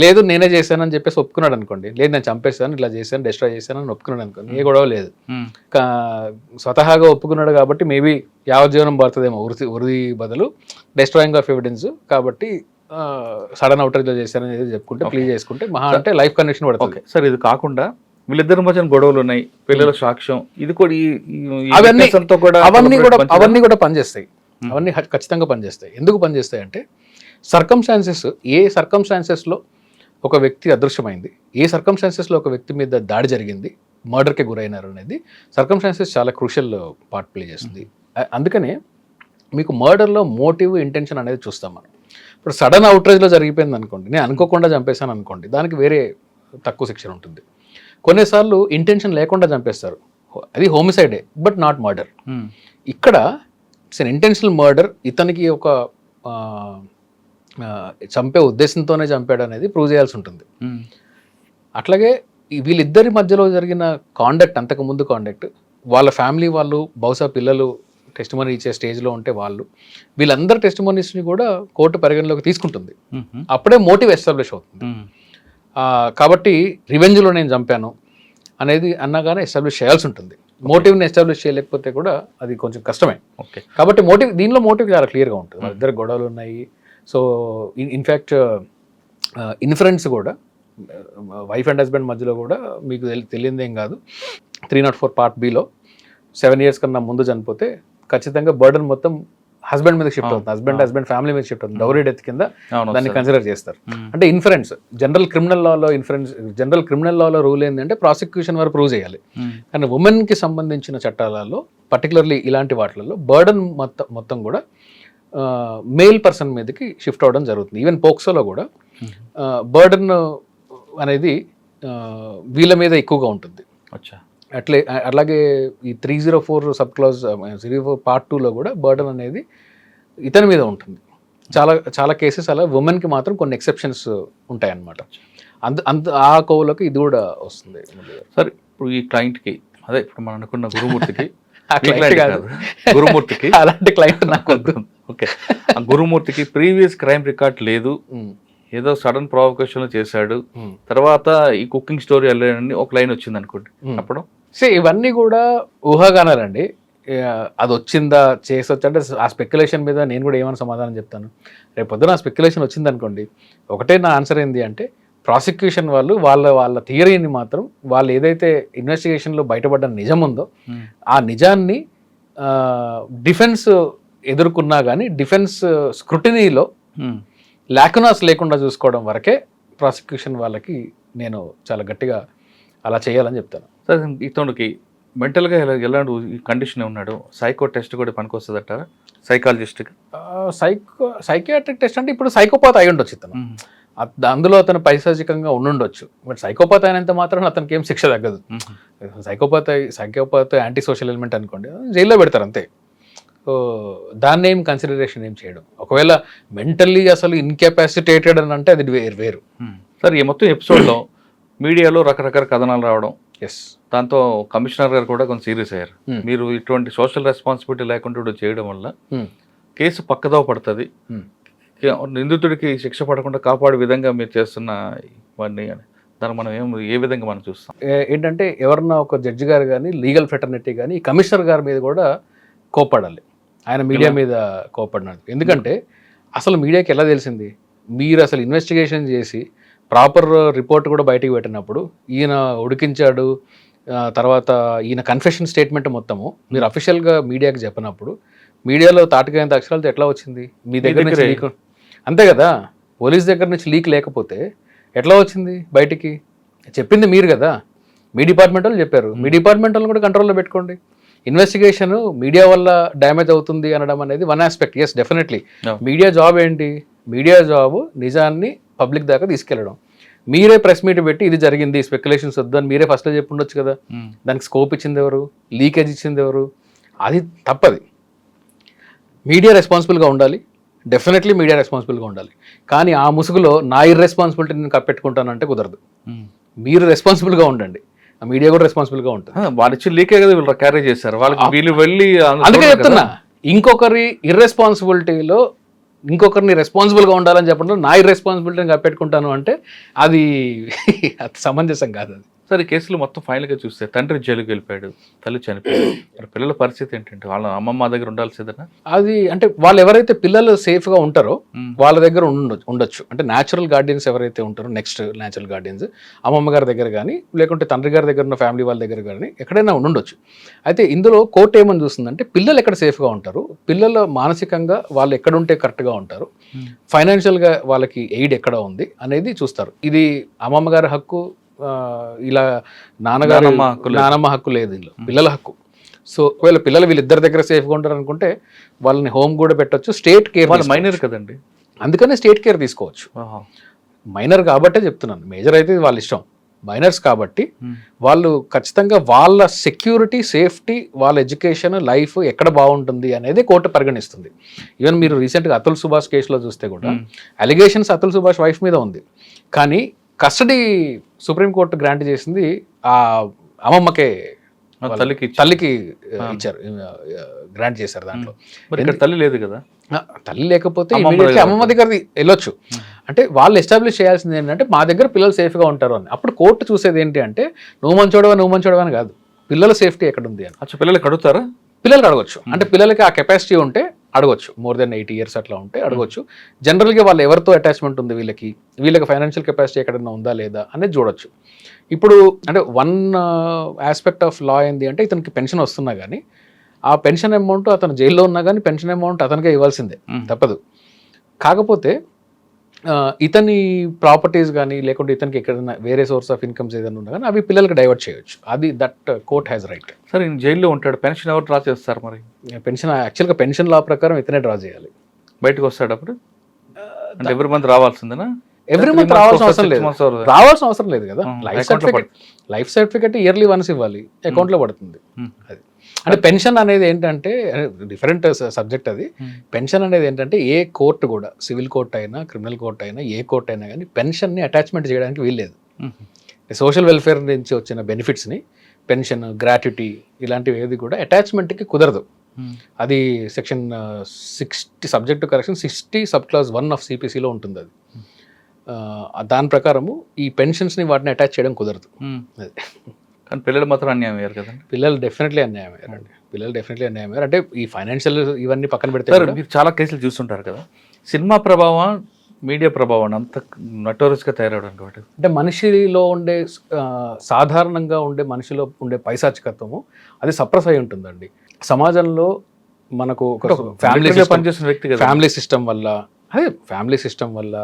లేదు నేనే చేశానని చెప్పేసి ఒప్పుకున్నాడు అనుకోండి, లేదు నేను చంపేశాను, ఇట్లా చేశాను, డిస్ట్రాయ్ చేశాను అని ఒప్పుకున్నాడు అనుకోండి, ఏ గొడవ లేదు. స్వతహాగా ఒప్పుకున్నాడు కాబట్టి మేబీ యావజ్జీవనం పడుతుందేమో ఉరి బదులు డిస్ట్రాయింగ్ ఆఫ్ ఎవిడెన్స్, కాబట్టి సడన్ అవుటరేజ్ చేశారని చెప్పుకుంటే ప్లీజ్ చేసుకుంటే మహా అంటే లైఫ్ కండిషన్ పడుతుంది. సార్ ఇది కాకుండా వీళ్ళిద్దరి మధ్యన గొడవలు ఉన్నాయి, పిల్లల సాక్ష్యం, ఇది కూడా అవన్నీ కూడా పనిచేస్తాయి. అవన్నీ ఖచ్చితంగా పనిచేస్తాయి. ఎందుకు పనిచేస్తాయి అంటే, సర్కమ్స్టాన్సెస్, ఏ సర్కమ్స్టాన్సెస్లో ఒక వ్యక్తి అదృశ్యమైంది, ఏ సర్కమ్స్టాన్సెస్లో ఒక వ్యక్తి మీద దాడి జరిగింది, మర్డర్కి గురైనారు అనేది సర్కమ్స్టాన్సెస్ చాలా క్రూషియల్ పార్ట్ ప్లే చేస్తుంది. అందుకనే మీకు మర్డర్లో మోటివ్, ఇంటెన్షన్ అనేది చూస్తాం మనం. ఇప్పుడు సడన్ అవుట్రేజ్లో జరిగిపోయింది అనుకోండి, నేను అనుకోకుండా చంపేశాను అనుకోండి, దానికి వేరే తక్కువ శిక్షణ ఉంటుంది. కొన్నిసార్లు ఇంటెన్షన్ లేకుండా చంపేస్తారు, అది హోమిసైడే బట్ నాట్ మర్డర్. ఇక్కడ ఇట్స్ అన్ ఇంటెన్షనల్ మర్డర్, ఇతనికి ఒక చంపే ఉద్దేశంతోనే చంపాడు అనేది ప్రూవ్ చేయాల్సి ఉంటుంది. అట్లాగే వీళ్ళిద్దరి మధ్యలో జరిగిన కాండక్ట్, అంతకుముందు కాండక్ట్, వాళ్ళ ఫ్యామిలీ వాళ్ళు బహుశా పిల్లలు టెస్టిమనీ ఇచ్చే స్టేజ్లో ఉంటే వీళ్ళందరి టెస్టిమనీస్ని కూడా కోర్టు పరిగణలోకి తీసుకుంటుంది. అప్పుడే మోటివ్ ఎస్టాబ్లిష్ అవుతుంది. కాబట్టి రివెంజ్లో నేను చంపాను అనేది అన్నగానే ఎస్టాబ్లిష్ చేయాల్సి ఉంటుంది. మోటివ్ని ఎస్టాబ్లిష్ చేయలేకపోతే కూడా అది కొంచెం కష్టమే. ఓకే, కాబట్టి దీనిలో మోటివ్ చాలా క్లియర్గా ఉంటుంది. వాళ్ళిద్దరు గొడవలు ఉన్నాయి. సో ఇన్ఫ్యాక్ట్ ఇన్ఫరెన్స్ కూడా వైఫ్ అండ్ హస్బెండ్ మధ్యలో కూడా మీకు తెలియదేం కాదు, 304 పార్ట్ బిలో 7 years కన్నా ముందు చనిపోతే ఖచ్చితంగా బర్డన్ మొత్తం హస్బెండ్ మీద షిఫ్ట్ అవుతుంది, హస్బెండ్ ఫ్యామిలీ మీద షిఫ్ట్ అవుతుంది. డౌరీ డెత్ కింద దాన్ని కన్సిడర్ చేస్తారు. అంటే ఇన్ఫరెన్స్ జనరల్ క్రిమినల్ లాలో రూల్ ఏంటంటే ప్రాసిక్యూషన్ వరకు ప్రూవ్ చేయాలి. కానీ ఉమెన్కి సంబంధించిన చట్టాలలో పర్టికులర్లీ ఇలాంటి వాటిలలో బర్డన్ మొత్తం కూడా మేల్ పర్సన్ మీదకి షిఫ్ట్ అవ్వడం జరుగుతుంది. ఈవెన్ పోక్సోలో కూడా బర్డన్ అనేది వీళ్ళ మీద ఎక్కువగా ఉంటుంది. అలాగే ఈ 304 సబ్ క్లాజ్ 304 పార్ట్ 2లో కూడా బర్డన్ అనేది ఇతని మీద ఉంటుంది. చాలా కేసెస్ అలా ఉమెన్కి మాత్రం కొన్ని ఎక్సెప్షన్స్ ఉంటాయన్నమాట. ఆ కోవలోకి ఇది కూడా వస్తుంది. సరే, ఇప్పుడు ఈ క్లయింట్కి, అదే ఇప్పుడు మనం అనుకున్న గురుమూర్తికి అలాంటి క్లయింట్ నాకు వద్దు. ఓకే, ఆ గురుమూర్తికి ప్రీవియస్ క్రైమ్ రికార్డ్ లేదు, ఏదో సడన్ ప్రొవొకేషన్ చేశాడు, తర్వాత ఈ కుకింగ్ స్టోరీ వెళ్ళని ఒక లైన్ వచ్చింది అనుకోండి, అప్పుడు ఇవన్నీ కూడా ఊహాగానాలండి. అది వచ్చిందా చేసొచ్చు అంటే ఆ స్పెక్యులేషన్ మీద నేను కూడా ఏమైనా సమాధానం చెప్తాను. రేపు పొద్దున ఆ స్పెక్యులేషన్ వచ్చింది అనుకోండి, ఒకటే నా ఆన్సర్ ఏంటి అంటే, ప్రాసిక్యూషన్ వాళ్ళు వాళ్ళ థియరీని మాత్రం, వాళ్ళు ఏదైతే ఇన్వెస్టిగేషన్లో బయటపడ్డ నిజం ఉందో ఆ నిజాన్ని డిఫెన్స్ ఎదుర్కొన్నా కానీ డిఫెన్స్ స్క్రూటినీలో లాకునాస్ లేకుండా చూసుకోవడం వరకే ప్రాసిక్యూషన్ వాళ్ళకి నేను చాలా గట్టిగా అలా చేయాలని చెప్తాను. సార్, ఇతనికి మెంటల్గా ఎలాంటి కండిషన్ ఉన్నాడు, సైకో టెస్ట్ కూడా పనికొస్తుందట సైకాలజిస్ట్కి? సైకియాట్రిక్ టెస్ట్ అంటే ఇప్పుడు సైకోపాత్ అయి ఉండొచ్చు ఇతను, అందులో అతను పైశాచికంగా ఉండుండొచ్చు. బట్ సైకోపాత్ అయినంత మాత్రం అతనికి ఏం శిక్ష తగ్గదు. సైకోపాత్ యాంటీ సోషల్ ఎలిమెంట్ అనుకోండి, జైల్లో పెడతారు అంతే. సో దాన్ని ఏం కన్సిడరేషన్ ఏం చేయడం. ఒకవేళ మెంటల్లీ అసలు ఇన్కెపాసిటేటెడ్ అని అంటే అది వేరు. సార్, ఈ మొత్తం ఎపిసోడ్లో మీడియాలో రకరకాల కథనాలు రావడం, దాంతో కమిషనర్ గారు కూడా కొంచెం సీరియస్ అయ్యారు. మీరు ఇటువంటి సోషల్ రెస్పాన్సిబిలిటీ లేకుండా చేయడం వల్ల కేసు పక్కదోవ పడుతుంది, నిందితుడికి శిక్ష పడకుండా కాపాడే విధంగా మీరు చేస్తున్న ఇవన్నీ, దాన్ని మనం ఏ విధంగా మనం చూస్తాం ఏంటంటే, ఎవరన్నా ఒక జడ్జి గారు కానీ లీగల్ ఫెటర్నిటీ కానీ కమిషనర్ గారి మీద కూడా కోప్పడాలి. ఆయన మీడియా మీద కోప్పడినాడు. ఎందుకంటే అసలు మీడియాకి ఎలా తెలిసింది? మీరు అసలు ఇన్వెస్టిగేషన్ చేసి ప్రాపర్ రిపోర్ట్ కూడా బయటికి పెట్టినప్పుడు, ఈయన ఉడికించాడు, తర్వాత ఈయన కన్ఫెషన్ స్టేట్మెంట్ మొత్తము మీరు అఫీషియల్గా మీడియాకి చెప్పినప్పుడు, మీడియాలో తాటకైనంత అక్షరాలతో ఎట్లా వచ్చింది? మీ దగ్గర నుంచి లీక్, అంతే కదా, పోలీస్ దగ్గర నుంచి లీక్ లేకపోతే ఎట్లా వచ్చింది బయటికి? చెప్పింది మీరు కదా, మీ డిపార్ట్మెంట్ వాళ్ళు చెప్పారు. మీ డిపార్ట్మెంట్ వాళ్ళని కూడా కంట్రోల్లో పెట్టుకోండి. ఇన్వెస్టిగేషన్ మీడియా వల్ల డ్యామేజ్ అవుతుంది అనడం అనేది one aspect. Yes, definitely media job ఏంటి? మీడియా జాబ్ నిజాన్ని పబ్లిక్ దాకా తీసుకెళ్ళడం. మీరే ప్రెస్ మీట్ పెట్టి ఇది జరిగింది, స్పెక్యులేషన్స్ వద్దని మీరే ఫస్ట్లో చెప్పి ఉండొచ్చు కదా. దానికి స్కోప్ ఇచ్చింది ఎవరు? లీకేజ్ ఇచ్చింది ఎవరు? అది తప్పది. మీడియా రెస్పాన్సిబుల్గా ఉండాలి. డెఫినెట్లీ మీడియా రెస్పాన్సిబుల్గా ఉండాలి. కానీ ఆ ముసుగులో నా ఇర్రెస్పాన్సిబిలిటీ నేను కప్పెట్టుకుంటానంటే కుదరదు. మీరు రెస్పాన్సిబుల్గా ఉండండి, ఆ మీడియా కూడా రెస్పాన్సిబుల్గా ఉంటుంది. వాళ్ళు ఇచ్చి లీకే కదా వీళ్ళు క్యారీ చేశారు, వాళ్ళకి వీళ్ళు వెళ్ళి అందుకే చెప్తున్నా, ఇంకొకరి ఇర్రెస్పాన్సిబిలిటీలో ఇంకొకరిని రెస్పాన్సిబుల్గా ఉండాలని చెప్పడంలో నా ఇర్రెస్పాన్సిబిలిటీని కప్పెట్టుకుంటాను అంటే అది సమంజసం కాదు. అది సరే, ఈ కేసులు మొత్తం ఫైనల్గా చూస్తే తండ్రి జైలుకి వెళ్ళిపోయాడు, తల్లి చనిపోయాడు, మరి పిల్లల పరిస్థితి ఏంటంటే వాళ్ళ అమ్మమ్మ దగ్గర ఉండాల్సిందేనా? అది అంటే వాళ్ళు ఎవరైతే పిల్లలు సేఫ్గా ఉంటారో వాళ్ళ దగ్గర ఉండొచ్చు. అంటే న్యాచురల్ గార్డియన్స్ ఎవరైతే ఉంటారో, నెక్స్ట్ న్యాచురల్ గార్డియన్స్ అమ్మమ్మ గారి దగ్గర కానీ లేకుంటే తండ్రి గారి దగ్గర ఉన్న ఫ్యామిలీ వాళ్ళ దగ్గర కానీ ఎక్కడైనా ఉండొచ్చు. అయితే ఇందులో కోర్టు ఏమని చూస్తుందంటే పిల్లలు ఎక్కడ సేఫ్గా ఉంటారు, పిల్లలు మానసికంగా వాళ్ళు ఎక్కడుంటే కరెక్ట్గా ఉంటారు, ఫైనాన్షియల్గా వాళ్ళకి ఎయిడ్ ఎక్కడ ఉంది అనేది చూస్తారు. ఇది అమ్మమ్మ గారి హక్కు, ఇలా నానమ్మ హక్కు లేదు, ఇందులో పిల్లల హక్కు. సో ఒకవేళ పిల్లలు వీళ్ళిద్దరి దగ్గర సేఫ్గా ఉంటారు అనుకుంటే వాళ్ళని హోమ్ కూడా పెట్టొచ్చు, స్టేట్ కేర్. మైనర్ కదండి, అందుకనే స్టేట్ కేర్ తీసుకోవచ్చు. మైనర్ కాబట్టే చెప్తున్నాను, మేజర్ అయితే వాళ్ళ ఇష్టం. మైనర్స్ కాబట్టి వాళ్ళు ఖచ్చితంగా వాళ్ళ సెక్యూరిటీ, సేఫ్టీ, వాళ్ళ ఎడ్యుకేషన్, లైఫ్ ఎక్కడ బాగుంటుంది అనేది కోర్టు పరిగణిస్తుంది. ఈవెన్ మీరు రీసెంట్గా అతుల్ సుభాష్ కేసులో చూస్తే కూడా అలిగేషన్స్ అతుల్ సుభాష్ వైఫ్ మీద ఉంది, కానీ కస్టడీ సుప్రీంకోర్టు గ్రాంట్ చేసింది ఆ అమ్మమ్మకే, తల్లికి ఇచ్చారు, గ్రాంట్ చేశారు. దాంట్లో తల్లి లేదు కదా, తల్లి లేకపోతే అమ్మమ్మ దగ్గర వెళ్ళొచ్చు. అంటే వాళ్ళు ఎస్టాబ్లిష్ చేయాల్సింది ఏంటంటే మా దగ్గర పిల్లలు సేఫ్గా ఉంటారు అని. అప్పుడు కోర్టు చూసేది ఏంటి అంటే నువ్వు మంచోడవా అని కాదు, పిల్లల సేఫ్టీ ఎక్కడ ఉంది అని. అచ్చా, పిల్లలకి అడుగుతారా? పిల్లలకి అడగొచ్చు. అంటే పిల్లలకి ఆ కెపాసిటీ ఉంటే అడగొచ్చు, మోర్ దెన్ 80 years అట్లా ఉంటే అడగొచ్చు. జనరల్గా వాళ్ళు ఎవరితో అటాచ్మెంట్ ఉంది, వీళ్ళకి ఫైనాన్షియల్ కెపాసిటీ ఎక్కడన్నా ఉందా లేదా అనేది చూడొచ్చు. ఇప్పుడు అంటే వన్ ఆస్పెక్ట్ ఆఫ్ లా ఏంది అంటే ఇతనికి పెన్షన్ వస్తున్నా కానీ ఆ పెన్షన్ అమౌంట్ అతను జైల్లో ఉన్నా కానీ పెన్షన్ అమౌంట్ అతనికే ఇవ్వాల్సిందే, తప్పదు. కాకపోతే ఇతని ప్రాపర్టీస్ కానీ లేకుంటే ఇతనికి ఎక్కడైనా వేరే సోర్స్ ఆఫ్ ఇన్కమ్స్ ఏదైనా ఉన్నా కానీ అవి పిల్లలకి డైవర్ట్ చేయొచ్చు. అది దట్ కోర్ట్ హ్యాస్ రైట్. సరే, జైల్లో ఉంటాడు, పెన్షన్ ఎవరు డ్రా చేస్తారు? మరి పెన్షన్ యాక్చువల్గా పెన్షన్ లా ప్రకారం ఇతనే డ్రా చేయాలి. బయటకు వస్తాడు అప్పుడు అంటే ఎవ్రీ మంత్ రావాల్సిందేనా? ఎవ్రీ మంత్ రావాల్సిన అవసరం లేదు కదా. లైఫ్ సర్టిఫికెట్ ఇయర్లీ వన్స్ ఇవ్వాలి, అకౌంట్లో పడుతుంది. అది అంటే పెన్షన్ అనేది ఏంటంటే డిఫరెంట్ సబ్జెక్ట్. అది పెన్షన్ అనేది ఏంటంటే ఏ కోర్టు కూడా, సివిల్ కోర్ట్ అయినా క్రిమినల్ కోర్ట్ అయినా ఏ కోర్ట్ అయినా కానీ పెన్షన్ని అటాచ్మెంట్ చేయడానికి వీల్లేదు. సోషల్ వెల్ఫేర్ నుంచి వచ్చిన బెనిఫిట్స్ని, పెన్షన్, గ్రాట్యుటీ ఇలాంటివి ఏది కూడా అటాచ్మెంట్కి కుదరదు. అది section 60 subject to correction 60 subclass 1 of సిపిసిలో ఉంటుంది. అది దాని ప్రకారము ఈ పెన్షన్స్ని వాటిని అటాచ్ చేయడం కుదరదు. కానీ పిల్లలు మాత్రం అన్యాయం అయ్యారు కదండి. పిల్లలు డెఫినెట్లీ అన్యాయం అయ్యారు. అంటే ఈ ఫైనాన్షియల్ ఇవన్నీ పక్కన పెడితే మీరు చాలా కేసులు చూస్తుంటారు కదా, సినిమా ప్రభావం, మీడియా ప్రభావం అంత నటోరియస్గా తయారవడానికి వాటి అంటే మనిషిలో ఉండే సాధారణంగా ఉండే మనిషిలో ఉండే పైశాచికత్వము అది సప్రెస్ అయి ఉంటుందండి. సమాజంలో మనకు ఒక ఫ్యామిలీ సిస్టమ్ వల్ల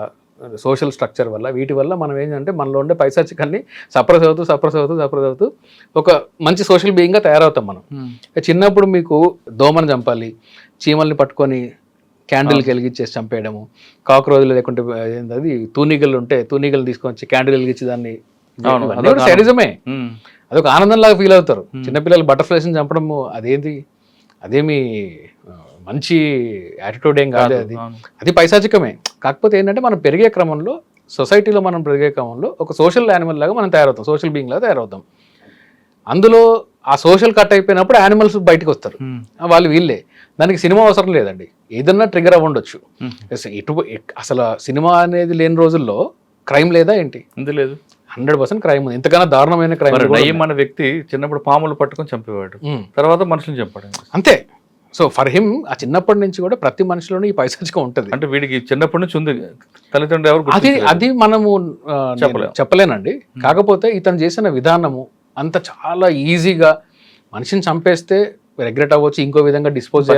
సోషల్ స్ట్రక్చర్ వల్ల వీటి వల్ల మనం ఏంటంటే మనలో ఉండే పైశాచికాన్ని సప్రెస్ అవుతూ ఒక మంచి సోషల్ బీయింగ్గా తయారవుతాం మనం. చిన్నప్పుడు మీకు దోమను చంపాలి, చీమల్ని పట్టుకొని క్యాండిల్కి వెలిగించేసి చంపేయడము, కాక్రోజులు లేకుంటే అది తూనీగలు ఉంటే తూనీగలు తీసుకొని వచ్చి క్యాండిల్ వెలిగించి దాన్ని సైడిజమే, అదొక ఆనందంలాగా ఫీల్ అవుతారు. చిన్నపిల్లలు బటర్ఫ్లైస్ని చంపడము అదేమి మంచి యాటిట్యూడ్ ఏం కాదు, అది పైశాచికమే. కాకపోతే ఏంటంటే మనం పెరిగే క్రమంలో, సొసైటీలో మనం పెరిగే క్రమంలో ఒక సోషల్ యానిమల్ లాగా మనం తయారవుతాం, సోషల్ బీయింగ్ లాగా తయారవుతాం. అందులో ఆ సోషల్ కట్ అయిపోయినప్పుడు యానిమల్స్ బయటకు వస్తారు, వీళ్ళే. దానికి సినిమా అవసరం లేదండి, ఏదన్నా ట్రిగర్ అవ్వ ఉండొచ్చు. అసలు సినిమా అనేది లేని రోజుల్లో క్రైమ్ లేదా ఏంటి? లేదు, 100% క్రైమ్ ఉంది. ఇంతకన్నా దారుణమైన క్రైమ్. మన వ్యక్తి చిన్నప్పుడు పాములు పట్టుకొని చంపేవాడు, తర్వాత మనుషులను చంపాడు, అంతే. సో ఫర్ హిమ్ ఆ చిన్నప్పటి నుంచి కూడా ప్రతి మనిషిలోనూ ఈ పైశాచికం ఉంటుంది. అంటే వీడికి చిన్నప్పటి నుంచి ఉంది, తల్లిదండ్రులు ఎవరు అది మనము చెప్పలేనండి. కాకపోతే ఇతను చేసిన విధానము అంత చాలా ఈజీగా మనిషిని చంపేస్తే రిగ్రెట్ అవ్వచ్చు, ఇంకో విధంగా డిస్పోజ్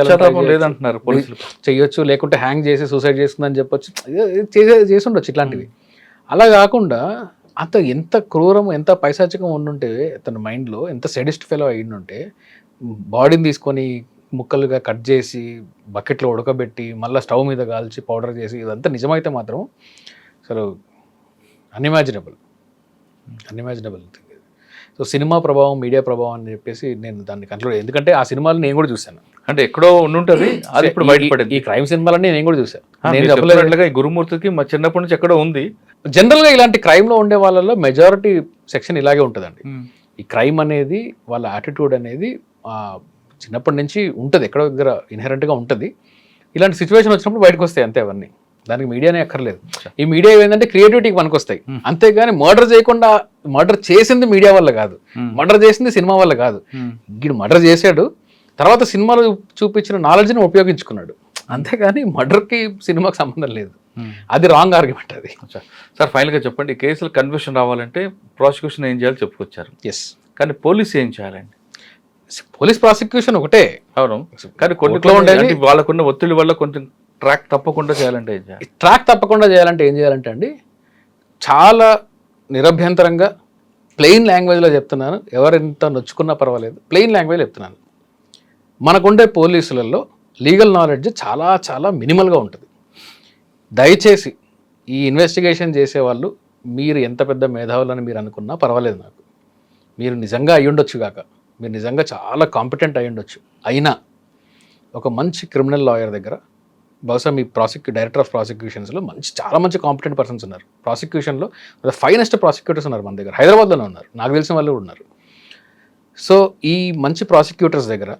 లేదంటున్నారు పోలీసులు, చెయ్యొచ్చు, లేకుంటే హ్యాంగ్ చేసి సూసైడ్ చేస్తుందని చెప్పొచ్చు, చేసి ఉండొచ్చు ఇట్లాంటివి. అలా కాకుండా అంత ఎంత క్రూరము, ఎంత పైశాచికం ఉండుంటే తన మైండ్లో, ఎంత సెడిస్ట్ ఫెలో అయ్యిండుంటే బాడీని తీసుకొని ముక్కలుగా కట్ చేసి బకెట్లో ఉడకబెట్టి మళ్ళీ స్టవ్ మీద కాల్చి పౌడర్ చేసి ఇదంతా నిజమైతే మాత్రం అసలు అన్ఇమాజినబుల్. సో సినిమా ప్రభావం, మీడియా ప్రభావం అని చెప్పేసి నేను దాన్ని కంట్రోల్, ఎందుకంటే ఆ సినిమాలు నేను కూడా చూశాను. అంటే ఎక్కడో ఉండుంటది, అది ఇప్పుడు బయటపడింది. ఈ క్రైమ్ సినిమాలన్నీ నేను కూడా చూశాను. నేను మీరు చెప్పలేదు, చెప్పినట్లుగా ఈ గురుమూర్తికి మా చిన్నప్పటి నుంచి ఎక్కడో ఉంది. జనరల్గా ఇలాంటి క్రైమ్లో ఉండే వాళ్ళలో మెజారిటీ సెక్షన్ ఇలాగే ఉంటుందండి. ఈ క్రైమ్ అనేది, వాళ్ళ యాటిట్యూడ్ అనేది చిన్నప్పటి నుంచి ఉంటుంది, ఎక్కడో దగ్గర ఇన్హెరెంట్గా ఉంటుంది. ఇలాంటి సిచ్యువేషన్ వచ్చినప్పుడు బయటకు వస్తాయి అంతే, అవన్నీ. దానికి మీడియానే అక్కర్లేదు. ఈ మీడియా ఏంటంటే క్రియేటివిటీకి పనికొస్తాయి అంతేగాని మర్డర్ చేయకుండా, మర్డర్ చేసింది మీడియా వల్ల కాదు, మర్డర్ చేసింది సినిమా వల్ల కాదు. వీడు మర్డర్ చేశాడు, తర్వాత సినిమాలో చూపించిన నాలెడ్జ్ని ఉపయోగించుకున్నాడు, అంతేగాని మర్డర్కి సినిమాకి సంబంధం లేదు. అది రాంగ్ ఆర్గ్యుమెంట్ అది. సార్ ఫైనల్గా చెప్పండి, ఈ కేసులు కన్విక్షన్ రావాలంటే ప్రాసిక్యూషన్ ఏం చేయాలో చెప్పుకొచ్చారు. ఎస్, కానీ పోలీస్ ఏం చేయాలండి? పోలీస్ ప్రాసిక్యూషన్ ఒకటే. అవును, కానీ కొన్ని వాళ్ళకున్న ఒత్తిడి వల్ల కొంచెం ట్రాక్ తప్పకుండా చేయాలంటే ఏం చేయాలి? ట్రాక్ తప్పకుండా చేయాలంటే ఏం చేయాలంటే అండి, చాలా నిరభ్యంతరంగా ప్లెయిన్ లాంగ్వేజ్లో చెప్తున్నాను, ఎవరెంత నొచ్చుకున్నా పర్వాలేదు, ప్లెయిన్ లాంగ్వేజ్ చెప్తున్నాను. మనకుండే పోలీసులలో లీగల్ నాలెడ్జ్ చాలా చాలా మినిమల్గా ఉంటుంది. దయచేసి ఈ ఇన్వెస్టిగేషన్ చేసేవాళ్ళు, మీరు ఎంత పెద్ద మేధావులని మీరు అనుకున్నా పర్వాలేదు నాకు, మీరు నిజంగా అయ్యుండొచ్చు కాక, మీరు నిజంగా చాలా కాంపిటెంట్ అయ్యుండొచ్చు, అయినా ఒక మంచి క్రిమినల్ లాయర్ దగ్గర, బహుశా మీ డైరెక్టర్ ఆఫ్ ప్రాసిక్యూషన్స్లో చాలా మంచి కాంపిటెంట్ పర్సన్స్ ఉన్నారు. ప్రాసిక్యూషన్లో ఫైనెస్ట్ ప్రాసిక్యూటర్స్ ఉన్నారు మన దగ్గర, హైదరాబాద్లోనే ఉన్నారు, నాకు తెలిసిన వాళ్ళు కూడా ఉన్నారు. సో ఈ మంచి ప్రాసిక్యూటర్స్ దగ్గర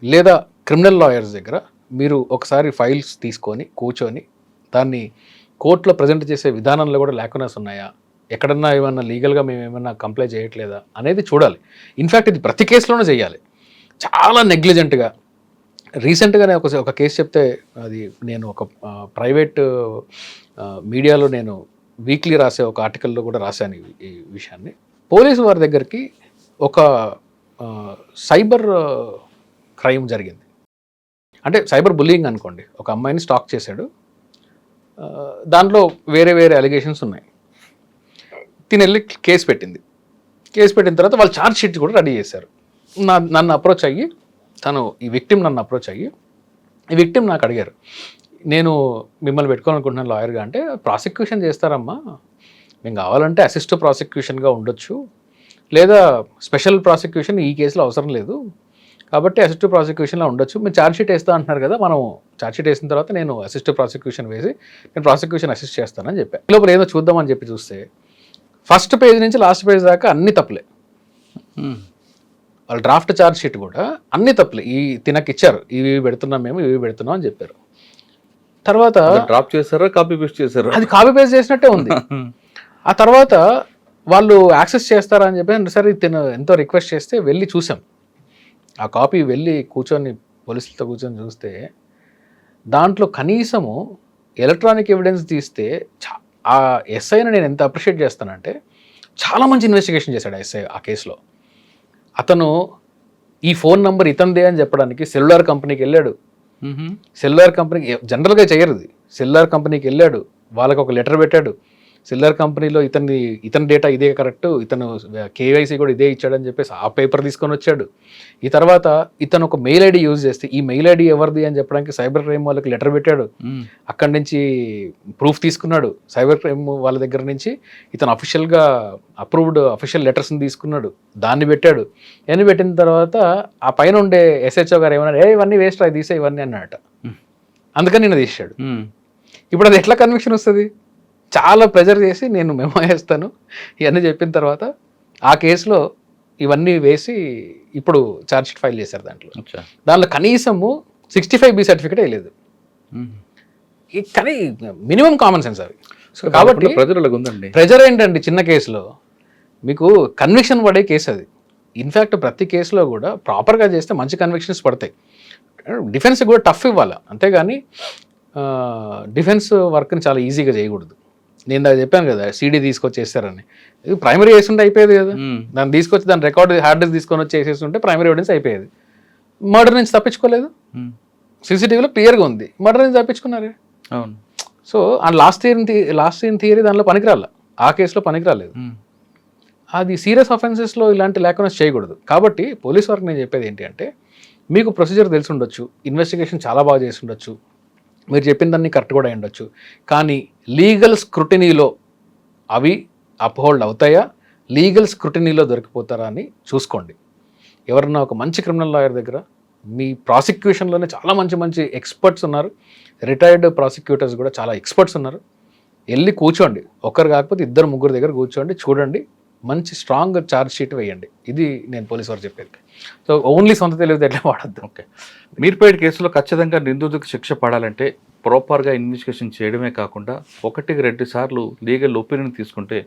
లేదా క్రిమినల్ లాయర్స్ దగ్గర మీరు ఒకసారి ఫైల్స్ తీసుకొని కూర్చొని దాన్ని కోర్టులో ప్రజెంట్ చేసే విధానంలో కూడా ల్యాకునెస్ ఉన్నాయా, ఎక్కడన్నా ఏమన్నా లీగల్గా మేము ఏమన్నా కంప్లై చేయట్లేదా అనేది చూడాలి. ఇన్ఫ్యాక్ట్ ఇది ప్రతి కేసులోనే చేయాలి. చాలా నెగ్లిజెంట్గా, రీసెంట్గానే ఒక కేసు చెప్తే, అది నేను ఒక ప్రైవేట్ మీడియాలో నేను వీక్లీ రాసే ఒక ఆర్టికల్లో కూడా రాశాను ఈ విషయాన్ని. పోలీసు వారి దగ్గరికి ఒక సైబర్ క్రైమ్ జరిగింది, అంటే సైబర్ బుల్లింగ్ అనుకోండి. ఒక అమ్మాయిని స్టాక్ చేశాడు, దాంట్లో వేరే వేరే అలిగేషన్స్ ఉన్నాయి. తిని వెళ్ళి కేసు పెట్టింది. కేసు పెట్టిన తర్వాత వాళ్ళు ఛార్జ్ షీట్ కూడా రెడీ చేశారు. నన్ను అప్రోచ్ అయ్యి, ఈ విక్టిమ్ నన్ను అప్రోచ్ అయ్యి, ఈ విక్టిమ్ నాకు అడిగారు, నేను మిమ్మల్ని పెట్టుకోవాలనుకుంటున్నాను లాయర్గా. అంటే ప్రాసిక్యూషన్ చేస్తారమ్మా, మేము కావాలంటే అసిస్ట్ ప్రాసిక్యూషన్గా ఉండొచ్చు, లేదా స్పెషల్ ప్రాసిక్యూషన్ ఈ కేసులో అవసరం లేదు, కాబట్టి అసిస్ట్ ప్రాసిక్యూషన్లో ఉండొచ్చు. మీరు ఛార్జ్ షీట్ వేస్తా అంటున్నారు కదా, మనం ఛార్జ్ షీట్ వేసిన తర్వాత నేను అసిస్ట్ ప్రాసిక్యూషన్ వేసి నేను ప్రాసిక్యూషన్ అసిస్ట్ చేస్తానని చెప్పాను. ఈ లోపల ఏదో చూద్దామని చెప్పి చూస్తే ఫస్ట్ పేజ్ నుంచి లాస్ట్ పేజ్ దాకా అన్ని తప్పులే. వాళ్ళు డ్రాఫ్ట్ ఛార్జ్ షీట్ కూడా అన్ని తప్పులే. తినకి ఇచ్చారు, ఇవి పెడుతున్నాం మేము, ఇవి పెడుతున్నాం అని చెప్పారు. తర్వాత డ్రాప్ చేశారా, కాపీ పేస్ట్ చేశారా? అది కాపీ పేస్ట్ చేసినట్టే ఉంది. ఆ తర్వాత వాళ్ళు యాక్సెస్ చేస్తారా అని చెప్పి సరే ఎంతో రిక్వెస్ట్ చేస్తే వెళ్ళి చూసాం. ఆ కాపీ వెళ్ళి కూర్చొని పోలీసులతో కూర్చొని చూస్తే దాంట్లో కనీసము ఎలక్ట్రానిక్ ఎవిడెన్స్ తీస్తే, ఆ ఎస్ఐని నేను ఎంత అప్రిషియేట్ చేస్తానంటే, చాలా మంచి ఇన్వెస్టిగేషన్ చేశాడు ఆ ఎస్ఐ ఆ కేసులో. అతను ఈ ఫోన్ నంబర్ ఇతందే అని చెప్పడానికి సెల్యులార్ కంపెనీకి వెళ్ళాడు. సెల్యులార్ కంపెనీకి జనరల్గా చేయరు, సెల్యులార్ కంపెనీకి వెళ్ళాడు, వాళ్ళకి ఒక లెటర్ పెట్టాడు. సెల్యులార్ కంపెనీలో ఇతని డేటా ఇదే కరెక్ట్, ఇతను కేవైసీ కూడా ఇదే ఇచ్చాడని చెప్పేసి ఆ పేపర్ తీసుకొని వచ్చాడు. ఈ తర్వాత ఇతను ఒక మెయిల్ ఐడి యూజ్ చేస్తే ఈ మెయిల్ ఐడి ఎవరిది అని చెప్పడానికి సైబర్ క్రైమ్ వాళ్ళకి లెటర్ పెట్టాడు. అక్కడి నుంచి ప్రూఫ్ తీసుకున్నాడు. సైబర్ క్రైమ్ వాళ్ళ దగ్గర నుంచి ఇతను అఫీషియల్గా అప్రూవ్డ్ అఫీషియల్ లెటర్స్ని తీసుకున్నాడు, దాన్ని పెట్టాడు. ఇవన్నీ పెట్టిన తర్వాత ఆ పైన ఉండే ఎస్హెచ్ఓ గారు ఏమన్నారు, ఇవన్నీ వేస్ట్, అది తీసే ఇవన్నీ అన్నట. అందుకని నేను తీసాడు. ఇప్పుడు అది ఎట్లా కన్విక్షన్ వస్తుంది? చాలా ప్రెజర్ చేసి నేను మెమో వేస్తాను ఇవన్నీ చెప్పిన తర్వాత ఆ కేసులో ఇవన్నీ వేసి ఇప్పుడు ఛార్జ్ షీట్ ఫైల్ చేశారు. దాంట్లో కనీసము 65B సర్టిఫికేట్ వేయలేదు. కానీ మినిమం కామన్ సెన్స్ అవి. కాబట్టి ప్రెజర్ ఏంటండి, చిన్న కేసులో మీకు కన్విక్షన్ పడే కేసు అది. ఇన్ఫ్యాక్ట్ ప్రతి కేసులో కూడా ప్రాపర్గా చేస్తే మంచి కన్విక్షన్స్ పడతాయి. డిఫెన్స్ కూడా టఫ్ ఇవ్వాలి, అంతేగాని డిఫెన్స్ వర్క్ని చాలా ఈజీగా చేయకూడదు. నేను దాకా చెప్పాను కదా, సీడీ తీసుకొచ్చి వేస్తారని. ఇది ప్రైమరీ వేస్తుంటే అయిపోయేది కదా, దాన్ని తీసుకొచ్చి దాని రికార్డు హార్డ్ డిస్క్ తీసుకొని వచ్చి వేసేస్తుంటే ప్రైమరీ ఎవిడెన్స్ అయిపోయేది. మర్డర్ నుంచి తప్పించుకోలేదు, సీసీటీవీలో క్లియర్గా ఉంది, మర్డర్ నుంచి తప్పించుకున్నారే. అవును. సో ఆ లాస్ట్ సీన్ థియరీ దానిలో పనికిరాల, ఆ కేసులో పనికిరాలేదు. అది సీరియస్ అఫెన్సెస్లో ఇలాంటి లేకుండా చేయకూడదు. కాబట్టి పోలీస్ వర్క్ నేను చెప్పేది ఏంటి అంటే, మీకు ప్రొసీజర్ తెలిసి ఉండొచ్చు, ఇన్వెస్టిగేషన్ చాలా బాగా చేసి ఉండొచ్చు, మీరు చెప్పిన దాన్ని కరెక్ట్ కూడా అయి ఉండొచ్చు, కానీ లీగల్ స్క్రూటినీలో అవి అప్హోల్డ్ అవుతాయా లీగల్ స్క్రూటినీలో దొరికిపోతారా అని చూసుకోండి. ఎవరన్నా ఒక మంచి క్రిమినల్ లాయర్ దగ్గర, మీ ప్రాసిక్యూషన్లోనే చాలా మంచి మంచి ఎక్స్పర్ట్స్ ఉన్నారు, రిటైర్డ్ ప్రాసిక్యూటర్స్ కూడా చాలా ఎక్స్పర్ట్స్ ఉన్నారు. వెళ్ళి కూర్చోండి, ఒకరు కాకపోతే ఇద్దరు ముగ్గురు దగ్గర కూర్చోండి, చూడండి, మంచి స్ట్రాంగ్ ఛార్జ్ షీట్ వేయండి. ఇది నేను పోలీసు వారు చెప్పేది. సో ఓన్లీ సొంత తెలివితే ఎట్లా వాడద్దు. ఓకే, మీర్పేట్ కేసులో ఖచ్చితంగా నిందితుడికి శిక్ష పడాలంటే ప్రాపర్గా ఇన్వెస్టిగేషన్ చేయడమే కాకుండా 1-2 సార్లు లీగల్ ఒపీనియన్ తీసుకుంటే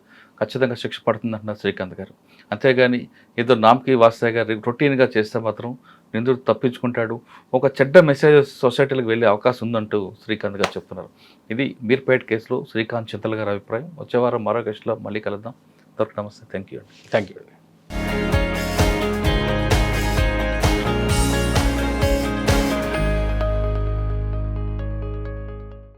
ఖచ్చితంగా శిక్ష పడుతుంది అంటున్నారు శ్రీకాంత్ గారు. అంతేగాని ఏదో నామ్కి వాస్తాయి గారు రొటీన్గా చేస్తే మాత్రం నిందితుడు తప్పించుకుంటాడు, ఒక చెడ్డ మెసేజ్ సొసైటీలకు వెళ్ళే అవకాశం ఉందంటూ శ్రీకాంత్ గారు చెప్తున్నారు. ఇది మీర్పేట్ కేసులో శ్రీకాంత్ చింతల్ గారి అభిప్రాయం. వచ్చే వారం మరో కేసులో మళ్ళీ కలుద్దాం. నమస్తే, థ్యాంక్ యూ. Thank you.